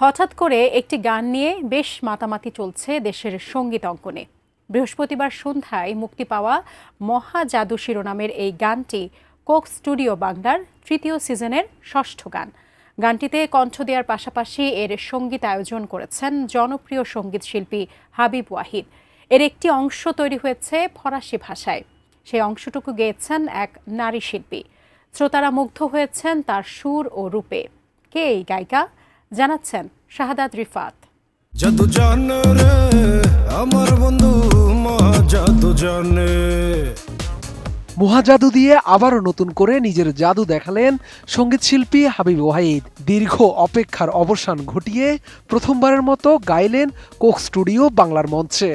হঠাৎ করে একটি গান নিয়ে বেশ মাতামাতি চলছে দেশের সঙ্গীত অঙ্গনে। বৃহস্পতিবার সন্ধ্যায় মুক্তি পাওয়া মহা জাদু শিরোনামের এই গানটি কোক স্টুডিও বাংলার ৩য় সিজনের ৬ষ্ঠ গান। গানটিতে কণ্ঠ দেওয়ার পাশাপাশি এর সঙ্গীত আয়োজন করেছেন জনপ্রিয় সঙ্গীত শিল্পী হাবিব ওয়াহিদ। এর একটি অংশ তৈরি হয়েছে ফরাসি ভাষায়। সেই অংশটুকু গেয়েছেন এক নারী শিল্পী। শ্রোতারা মুগ্ধ হয়েছেন তার সুর ও রূপে। কে এই গায়িকা জানাচ্ছেন শাহাদাত রিফাত। জাদু জানে রে আমার বন্ধু মহাজাদু জানে। মহাজাদু দিয়ে আবারও নতুন করে নিজের জাদু দেখালেন সঙ্গীত শিল্পী হাবিব ওয়াহিদ। দীর্ঘ অপেক্ষার অবসান ঘটিয়ে প্রথমবারের মতো গাইলেন কোক স্টুডিও বাংলার মঞ্চে।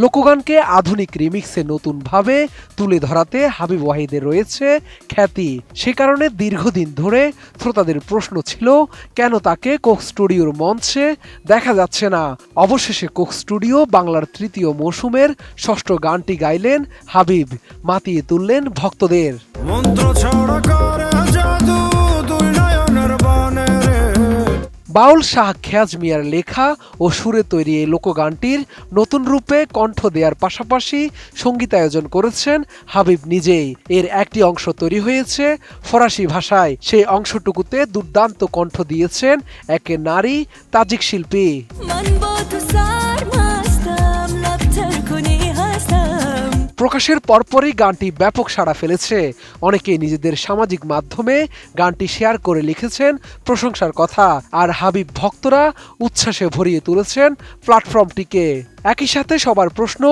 লোকগানকে আধুনিক রিমিক্সে নতুনভাবে তুলে ধরাতে হাবিব ওয়াহিদের রয়েছে খ্যাতি। সে কারণে দীর্ঘদিন ধরে শ্রোতাদের প্রশ্ন ছিল কেন তাকে কোক স্টুডিওর মঞ্চে দেখা যাচ্ছে না। অবশেষে কোক স্টুডিও বাংলার ৩য় মৌসুমের ৬ষ্ঠ গানটি গাইলেন হাবিব। মাতিয়ে তুললেন ভক্তদের। বাউল শাহ খেয়াজ মিয়ার লেখা ও সুরে তৈরি এই লোকগানটির নতুন রূপে কণ্ঠ দেওয়ার পাশাপাশি সঙ্গীতায়োজন করেছেন হাবিব নিজেই। এর একটি অংশ তৈরি হয়েছে ফরাসি ভাষায়। সেই অংশটুকুতে দুর্দান্ত কণ্ঠ দিয়েছেন এক নারী তাজিক শিল্পী। প্রকাশের পরপরই গানটি ব্যাপক সাড়া ফেলেছে। অনেকেই নিজেদের সামাজিক মাধ্যমে গানটি শেয়ার করে লিখেছেন প্রশংসার কথা। আর হাবিব ভক্তরা উচ্ছ্বাসে ভরিয়ে তুলেছেন প্ল্যাটফর্মটিকে। একই সাথে সবার প্রশ্ন,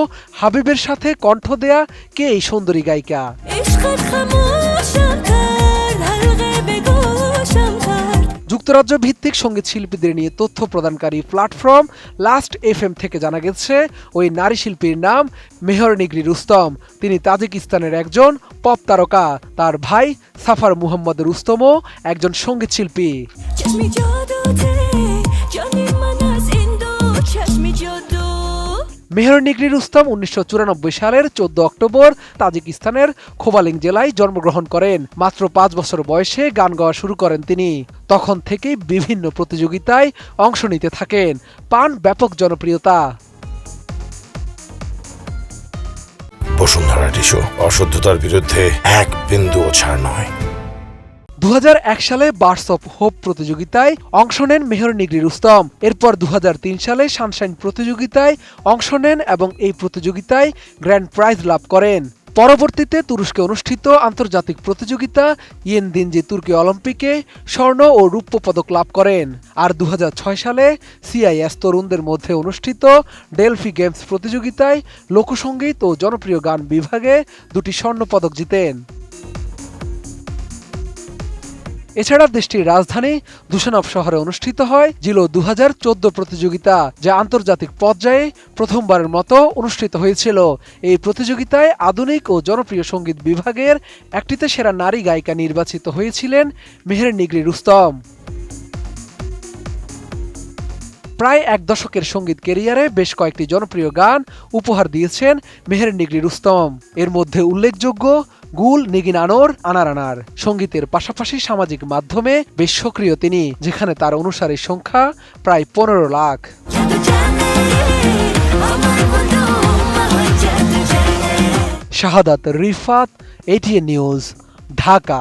হাবিবের সাথে কণ্ঠ দেয়া কে এই সুন্দরী গায়িকা? যুক্তরাজ্য ভিত্তিক সঙ্গীত শিল্পীদের নিয়ে তথ্য প্রদানকারী প্ল্যাটফর্ম লাস্ট এফএম থেকে জানা গেছে ওই নারী শিল্পীর নাম মেহর নিগরি রুস্তম। তিনি তাজিকিস্তানের একজন পপ তারকা। তার ভাই সাফার মুহাম্মদ রুস্তমও একজন সঙ্গীত শিল্পী। মেহর নিগরি রুস্তম ১৯৯৪ সালের ১৪ অক্টোবর তাজিকিস্তানের খোবালিং জেলায় জন্মগ্রহণ করেন। মাত্র ৫ বছর বয়সে গান গাওয়া শুরু করেন তিনি। তখন থেকেই বিভিন্ন প্রতিযোগিতায় অংশ নিতে থাকেন। পান ব্যাপক জনপ্রিয়তা। বসুন্ধরা টিস্যু, অশুদ্ধতার বিরুদ্ধে এক বিন্দুও ছাড় নয়। ২০০১ সালে বার্ডস অফ হোপ প্রতিযোগিতায় অংশ নেন মেহর নিগরি রুস্তম। এরপর ২০০৩ সালে সানশাইন প্রতিযোগিতায় অংশ নেন এবং এই প্রতিযোগিতায় গ্র্যান্ড প্রাইজ লাভ করেন। পরবর্তীতে তুরস্কে অনুষ্ঠিত আন্তর্জাতিক প্রতিযোগিতা ইয়েনদিনজি তুর্কি অলিম্পিকে স্বর্ণ ও রৌপ্য পদক লাভ করেন। আর ২০০৬ সালে CIS তরুণদের মধ্যে অনুষ্ঠিত ডেলফি গেমস প্রতিযোগিতায় লোকসঙ্গীত ও জনপ্রিয় গান বিভাগে ২টি স্বর্ণ পদক জিতেন। এছাড়া দেশটির রাজধানী দুশানব শহরে অনুষ্ঠিত হয় জিলো ২০১৪ প্রতিযোগিতা, যা আন্তর্জাতিক পর্যায়ে প্রথমবারের মতো অনুষ্ঠিত হয়েছিল। এই প্রতিযোগিতায় আধুনিক ও জনপ্রিয় সঙ্গীত বিভাগের একটিতে সেরা নারী গায়িকা নির্বাচিত হয়েছিলেন মেহর নিগরি রুস্তম। প্রায় এক দশকের সঙ্গীত ক্যারিয়ারে বেশ কয়েকটি জনপ্রিয় গান উপহার দিয়েছেন মেহর নিগরি রুস্তম। এর মধ্যে উল্লেখযোগ্য গুল নিগিন আনোর আনার আনার। সঙ্গীতের পাশাপাশি সামাজিক মাধ্যমে বেশ সক্রিয় তিনি, যেখানে তার অনুসারীর সংখ্যা প্রায় ১৫ লাখ। শাহাদাত রিফাত, ATN নিউজ, ঢাকা।